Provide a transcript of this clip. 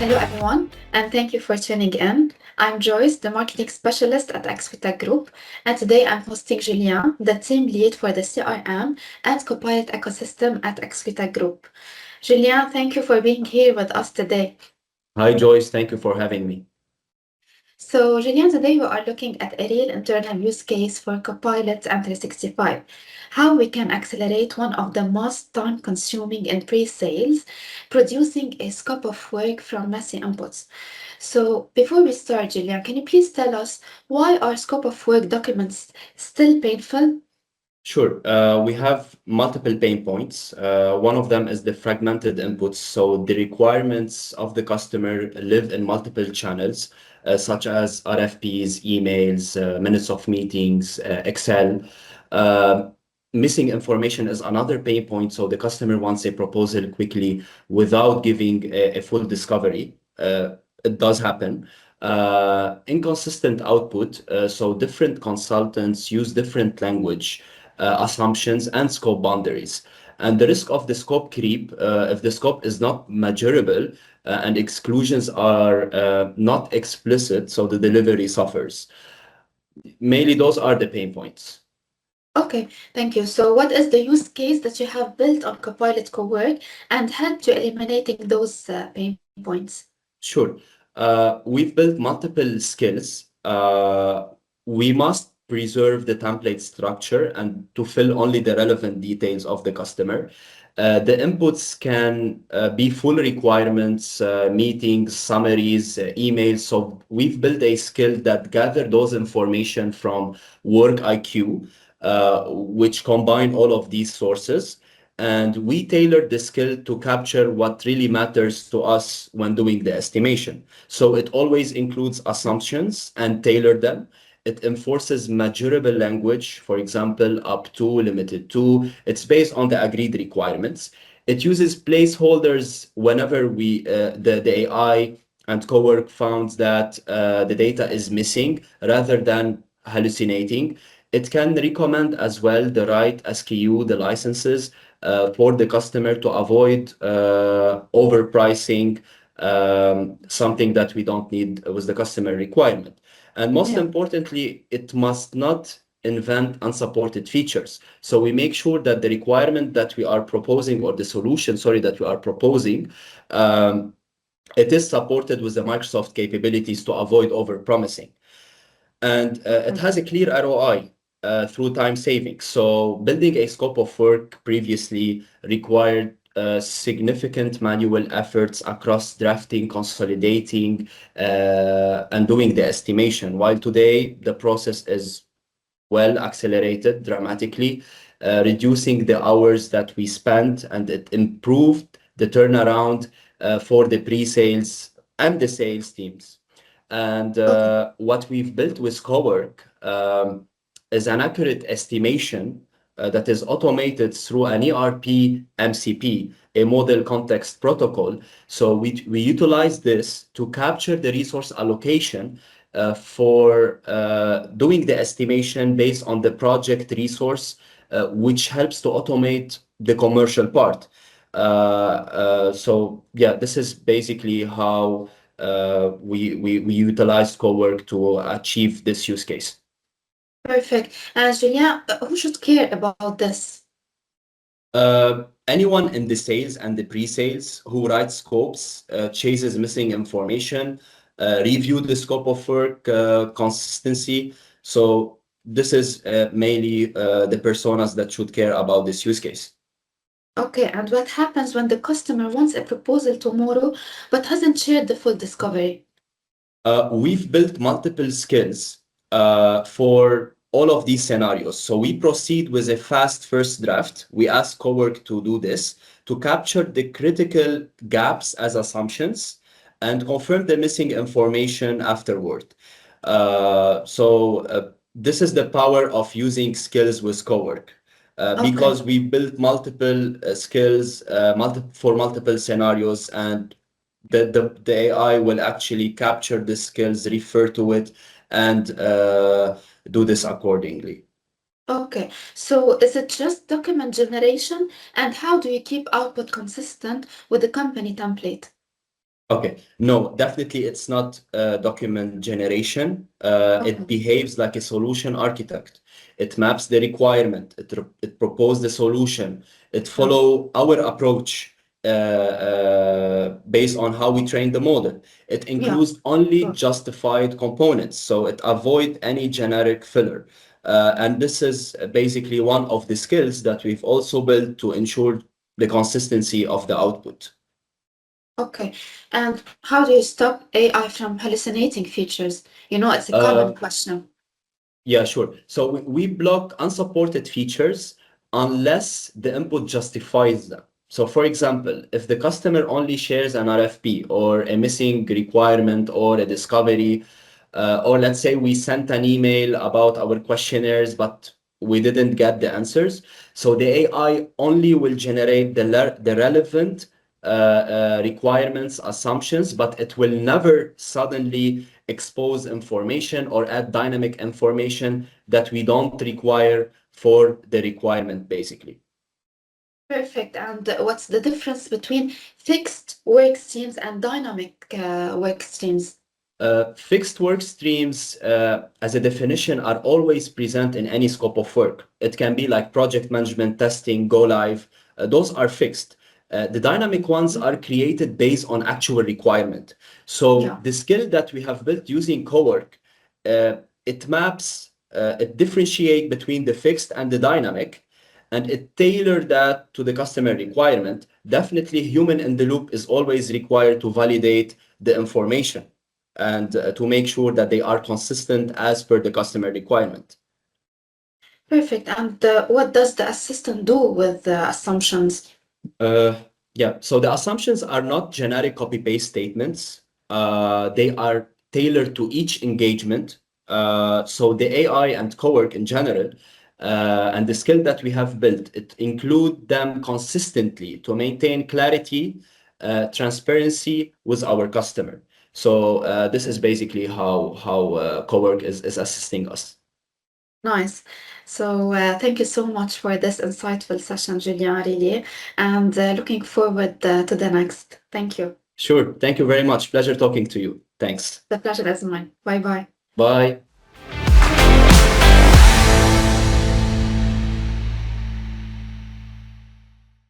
Hello, everyone, and thank you for tuning in. I'm Joyce, the marketing specialist at 𝐬𝐸 Group, and today I'm hosting Julien, the team lead for the CRM and Copilot ecosystem at 𝐬𝐸 Group. Julien, thank you for being here with us today. Hi, Joyce. Thank you for having me. So, Julien, today we are looking at a real internal use case for Copilot and 365, how we can accelerate one of the most time-consuming in pre-sales, producing a scope of work from messy inputs. So, before we start, Julien, can you please tell us why are scope of work documents still painful? Sure. We have multiple pain points. One of them is the fragmented inputs. So the requirements of the customer live in multiple channels, such as RFPs, emails, minutes of meetings, Excel. Uh, Missing information is another pain point. So the customer wants a proposal quickly without giving a full discovery. It does happen. Inconsistent output. So different consultants use different language, assumptions, and scope boundaries. And the risk of the scope creep, if the scope is not measurable and exclusions are not explicit, so the delivery suffers. Mainly, those are the pain points. Okay, thank you. So, what is the use case that you have built on Copilot Cowork and helped you eliminating those pain points? Sure. We've built multiple skills. We must preserve the template structure and to fill only the relevant details of the customer. The inputs can be full requirements, meetings, summaries, emails. So we've built a skill that gather those information from Work IQ, which combine all of these sources. And we tailored the skill to capture what really matters to us when doing the estimation. So it always includes assumptions and tailor them. It enforces measurable language, for example, up to, limited to. It's based on the agreed requirements. It uses placeholders whenever the AI and Cowork found that the data is missing rather than hallucinating. It can recommend as well the right SKU, the licenses, for the customer to avoid overpricing something that we don't need with the customer requirement. And most Yeah. importantly, it must not invent unsupported features. So we make sure that the requirement that we are proposing, or the solution, sorry, that we are proposing, it is supported with the Microsoft capabilities to avoid overpromising. And it has a clear ROI through time savings. So building a scope of work previously required significant manual efforts across drafting, consolidating, and doing the estimation. While today the process is well accelerated dramatically, reducing the hours that we spent, and it improved the turnaround for the pre-sales and the sales teams. And Okay. what we've built with Cowork is an accurate estimation that is automated through an ERP MCP, a model context protocol. So we utilize this to capture the resource allocation for doing the estimation based on the project resource, which helps to automate the commercial part. So yeah, this is basically how we utilized Cowork to achieve this use case. Perfect. And Julien, who should care about this? Anyone in the sales and the pre-sales who writes scopes, chases missing information, review the scope of work, consistency. So this is mainly the personas that should care about this use case. Okay, and what happens when the customer wants a proposal tomorrow but hasn't shared the full discovery? We've built multiple skills for all of these scenarios. So we proceed with a fast first draft. We ask Cowork to do this to capture the critical gaps as assumptions and confirm the missing information afterward. This is the power of using skills with Cowork. Okay. Because we built multiple skills for multiple scenarios, and the AI will actually capture the skills, refer to it, and do this accordingly. Okay. So is it just document generation? And how do you keep output consistent with the company template? Okay. No, definitely it's not document generation. It Okay. behaves like a solution architect. It maps the requirement. It proposes the solution. It Yeah. follow our approach based on how we train the model. It Yeah. includes only Sure. justified components, so it avoid any generic filler. And this is basically one of the skills that we've also built to ensure the consistency of the output. Okay. And how do you stop AI from hallucinating features? You know, it's a common Uh, question. Yeah, sure. So we block unsupported features unless the input justifies them. So for example, if the customer only shares an RFP or a missing requirement or a discovery, or let's say we sent an email about our questionnaires, but we didn't get the answers. So the AI only will generate the relevant requirements, assumptions, but it will never suddenly expose information or add dynamic information that we don't require for the requirement, basically. Perfect. And what's the difference between fixed work streams and dynamic work streams? Fixed work streams, as a definition, are always present in any scope of work. It can be like project management, testing, go live. Those are fixed. The dynamic ones are created based on actual requirement. So Yeah. the skill that we have built using Cowork, it maps, it differentiate between the fixed and the dynamic, and it tailor that to the customer requirement. Definitely, human in the loop is always required to validate the information and to make sure that they are consistent as per the customer requirement. Perfect. And what does the assistant do with the assumptions? Uh, yeah, so the assumptions are not generic copy-paste statements. They are tailored to each engagement. So the AI and Cowork in general, and the skill that we have built, it include them consistently to maintain clarity, transparency with our customer. So this is basically how Cowork is assisting us. Nice. So thank you so much for this insightful session, Julian, really, and looking forward to the next. Thank you. Sure. Thank you very much. Pleasure talking to you. Thanks. The pleasure is mine. Bye bye. Bye.